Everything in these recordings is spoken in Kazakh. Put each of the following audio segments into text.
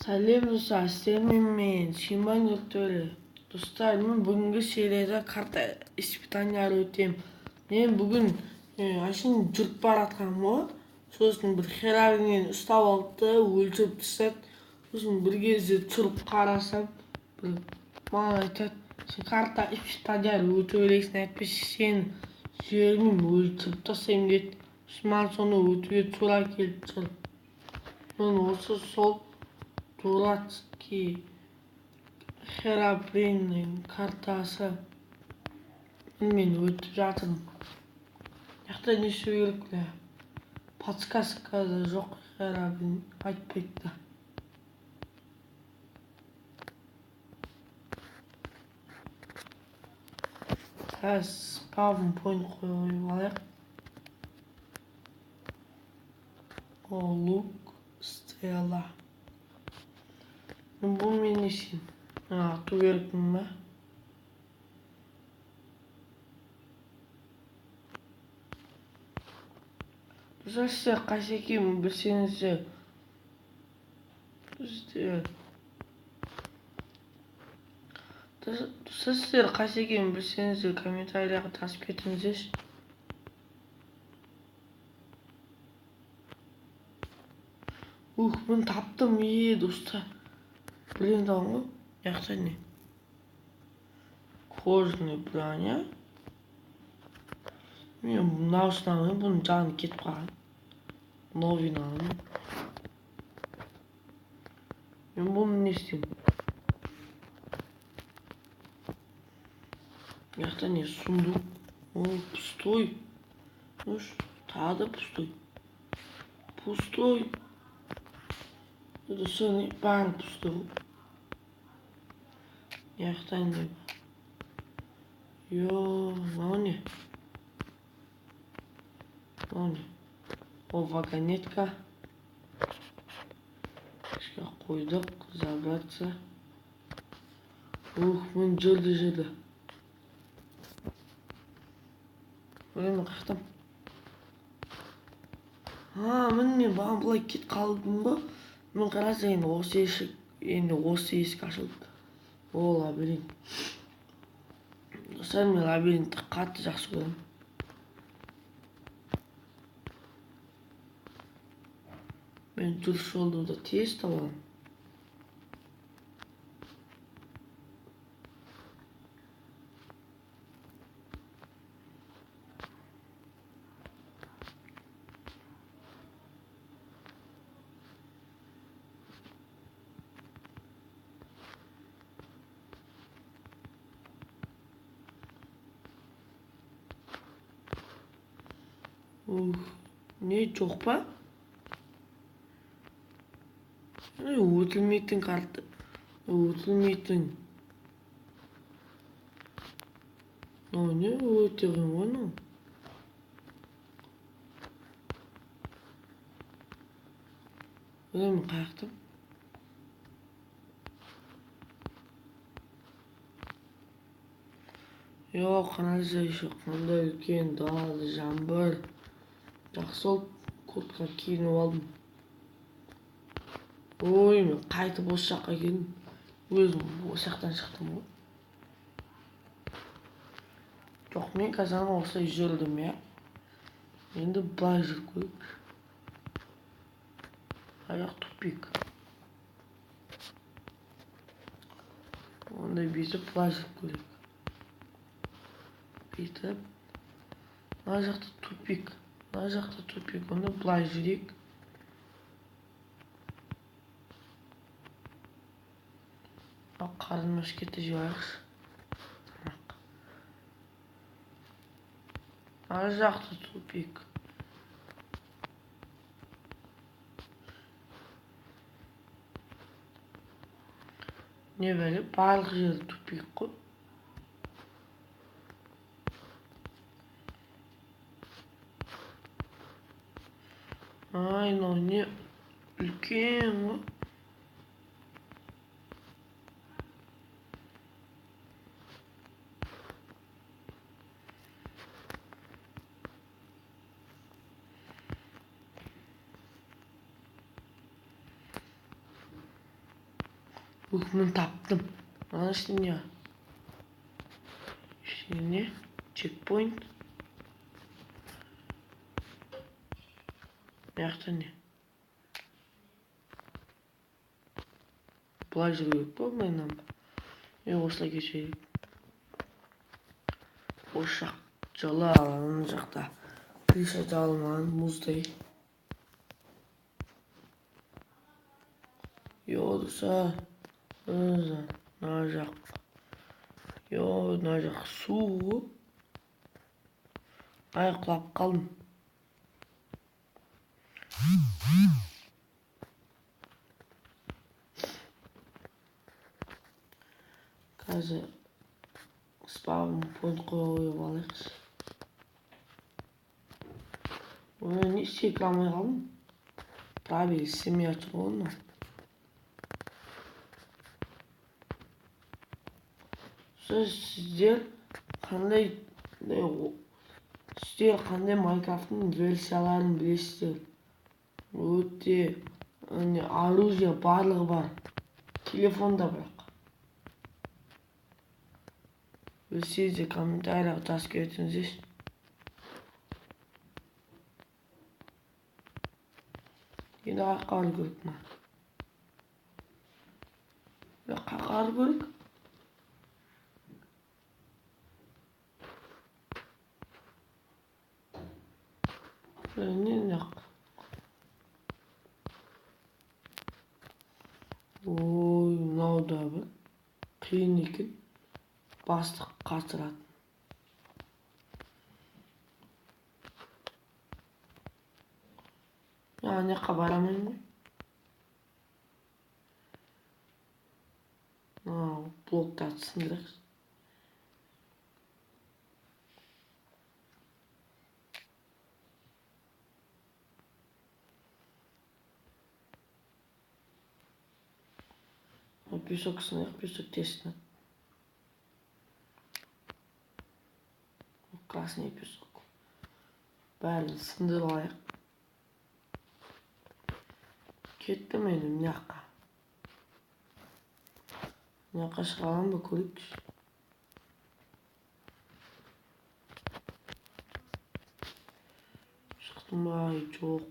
Сәлем достар, сіздермен Шиман өттөрі. Достар, мен бүгінгі серияда карта испытаниялар өтем. Мен бүгін ашын жүріп баратқам ғой. Сосын бір херабинен ұстап алды, өлтіріп тастады. Сосын бір кезде тұрып қарасам, маған айтады, сен карта испытаниялар өтіп елексің, әйтпесе сен жермен өлтіріп тастаймын деді. Маған соны өтуге тура келіп тұр. Мен осы сол дурацкий Херабриннің картасы мен өтіп жатырмын. Яқта не істеу керек бля? Подсказкада жоқ, Херабрин айтпайды. Қазір спавн point қойып алайық. Лук, стела. Бұл мен не істеймін? Ату керекпін ба? Достар, сіздер қайсы екенін білсеңіздер, комментарияға жазып кетіңіздерші. Мен таптым, достар. Блин, ғой. Яқта не? Кожаный броня. Мен мынауысынан бұның жаны кетіп қалған. Новинаны. Мен бұны не істеймін? Яқта не? Сундук. Пустой. Тағы да пустой. Пустой. Достар, бәрі пустой. Яқта не? Мынау не? Ол вагонетка. Ішке қойдық, забраться. Мен жүрді. Мен қақтым. Мен бағым бұлай кет қалдым ба? Мен қараса осы есік ашылды. Лабиринт. Достар, мен лабиринтті қатты жақсы көремін. Мен дұрыс жолды да тез табамын. Не жоқ па? Өтілмейтін карта. Өтілмейтін. Не өте ғой. Мен қаяқтым. Қанша еще қандай үлкен далалы жаңбыр. Жақсы ол куртка киініп алдым. Мен қайтып осы жаққа келдім. Өзім осы жақтан шықтым ғой. Жоқ, мен қазір осылай жүрдім, Енді былай жүріп көрейік. Аяқ тупик. Ондай бүйтіп былай жүріп көрейік. Бүйтіп. Мына жақта тупик. Онда былай жүрейік. Қарын мәшкетті жойықшы. Ар жақта тупик. Не бәле, барлық жері тупик қой. Не үлкен ғой. Hükmünü taptım. Ana şimdi ya. Şimdi checkpoint. Ayakta ne? Plajda yok mu benim? Osla geçelim. Uşak calı alanacakta. Klişe çalman muzdayı. Yoksa hızla narcak. Yo narcak su. Ayaklap kalın. Kazı spawn point koyuyor balık. Bunu hiç yıkamayalım. Tabii simyatör olma. Sizler qanday Minecraft'ın versiyalarini bilasizlar? Öte оружие барлығы бар. Telefonda bırak. Bilseniz kommentariyga жазып кетіңіздер. Енді қақар көрік ма? Қақар көрік? Ne? Oy, mынау да бір қиын екен. Бастық қатырады. Ана жаққа барамын ғой. Блоктарды сындырайық. Песок сынайық, песок тесін. Красный песок. Бәрін сындырып алайық. Кеттім енді мына жаққа. Мына жаққа шығамын ба көрейікші. Шықтым ба, жоқ.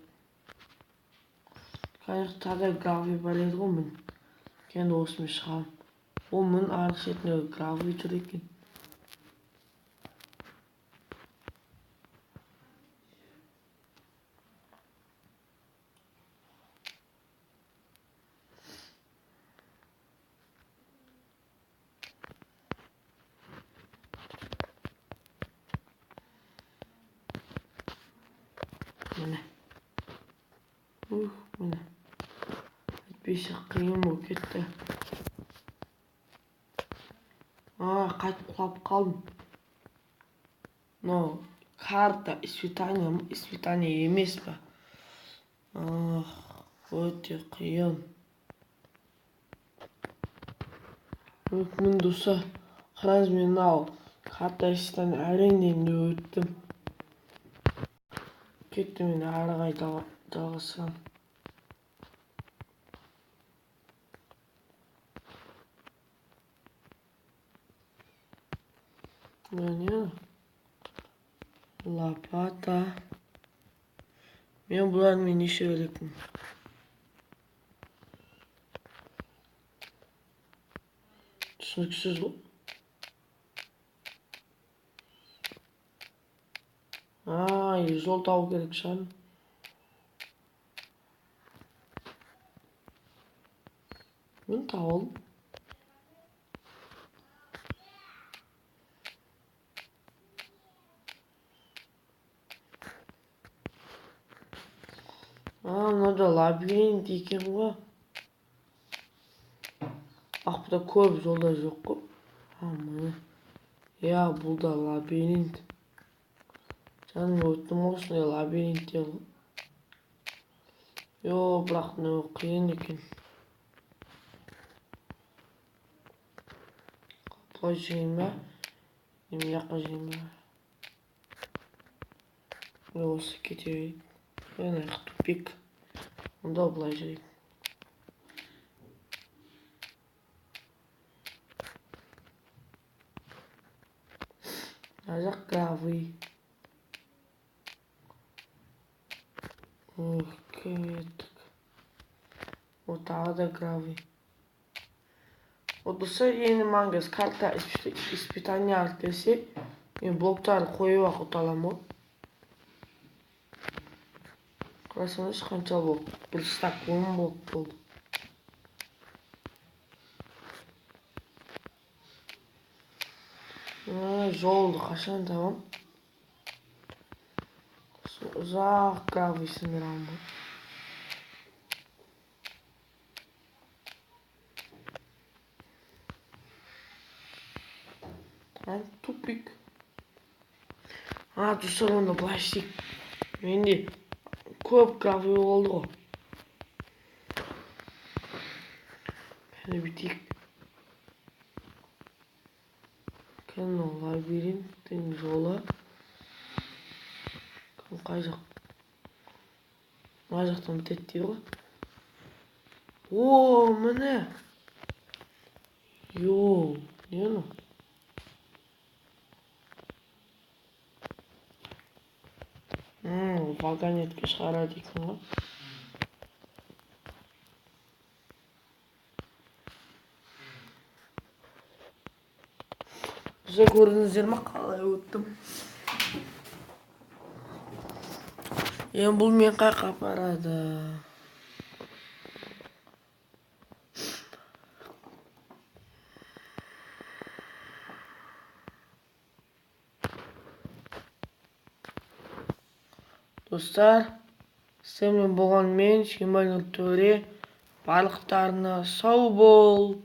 Конечно, тағы гравий бар еді ғой мін. Енді осымен шығамын. Ол мін арғы шетінде гравий тұр екен. Міне. Міне. Әйтпесе қиын болып кетті. Қайтып құлап қалдым. Карта испытание емес па? Өте қиын. Мүмкін доса қараңыз, мен мынау карта испытание әрең өттім. Кеттім, мен ары қарай жалғасам. Міне лопата. Мен бұлармен неше керекпін? Түсініксіз ғой. Жол табу керек шығар. Мен табылдым. Мынада лабиринт екен ғой. Бұда көп жолдар жоқ қой. Міне. Бұл да лабиринт. Жаным өттім осындай лабиринтте ғой. Бірақ қиын екен. Бұлай жейін ба? Мен жаққа жейін ба? Осы кете берейік. Мен тупик. Онда бұлай жейін. жақ гравий. Кеттік. Тағы да гравий. Достар, енді маңыз карта испытания алып келсе, мен блоктарды қойып ақ ұталамын. Қарасаңыз қанша блок? Бір стак 10 блок болды. Жолды қашан табам? Ұзақ гравий сындырамын бұл. Тупик. Достар, онда былай істейік. Менде көп гравий болды ғой. Кәне бүйтейік. Кәне лабиринттің жолы. Қай жақ? Мына жақтан бітеді дейді ғой. Міне. Не оно? Вагонетке шығарады екен ғой. Бізде көрдіңіздер ма, қалай өттім? Бұл мен қайқа апарады. Достар, сіздермен болған мен Шимай Төре. Барлықтарына сау бол.